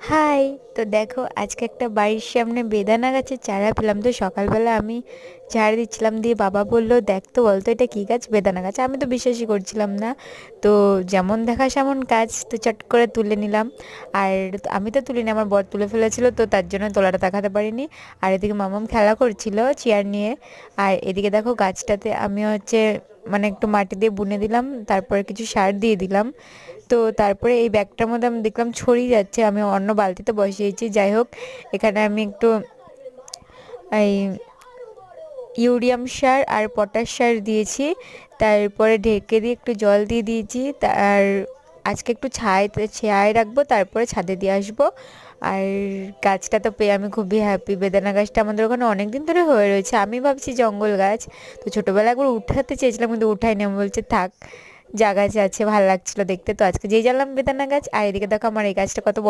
High. তো দেখো আজকে একটা বাড়ির সামনে বেদানা গাছের চারা পেলাম। তো সকালবেলা আমি ঝাড় দিচ্ছিলাম, দিয়ে বাবা বললো দেখ তো বলতো এটা কি গাছ, বেদানা গাছ। আমি তো বিশ্বাসই করছিলাম না। তো যেমন দেখা সেমন কাজ, তো চট করে তুলে নিলাম। আর আমি তো তুলিনি, আমার বর তুলে ফেলেছিল, তো তার জন্য তোলাটা দেখাতে পারিনি। আর এদিকে মামাম খেলা করছিল চেয়ার নিয়ে। আর এদিকে দেখো গাছটাতে আমি মানে একটু মাটি দিয়ে বুনে দিলাম, তারপরে কিছু সার দিয়ে দিলাম। তো তারপরে এই ব্যাগটার মধ্যে আমি দেখলাম ছড়িয়ে যাচ্ছে, আমি অন্য বালতিতে বসিয়েছি। যাই হোক, এখানে আমি একটু এই ইউরিয়াম সার আর পটাশ সার দিয়েছি। তারপরে ঢেকে দিয়ে একটু জল দিয়ে দিয়েছি। আর আজকে একটু ছায়ায় রাখবো, তারপরে ছাদে দিয়ে আসবো। আর গাছটা তো পেয়ে আমি খুবই হ্যাপি। বেদানা গাছটা আমাদের ওখানে অনেক দিন ধরে হয়ে রয়েছে, আমি ভাবছি জঙ্গল গাছ। তো ছোটোবেলায় একবার উঠাতে চেয়েছিলাম কিন্তু উঠাইনি, আমি বলছে থাক, যা গাছ আছে ভালো লাগছিল দেখতে। তো আজকে যেই জানলাম বেদানা গাছ। আর এদিকে দেখো আমার এই গাছটা কত বড়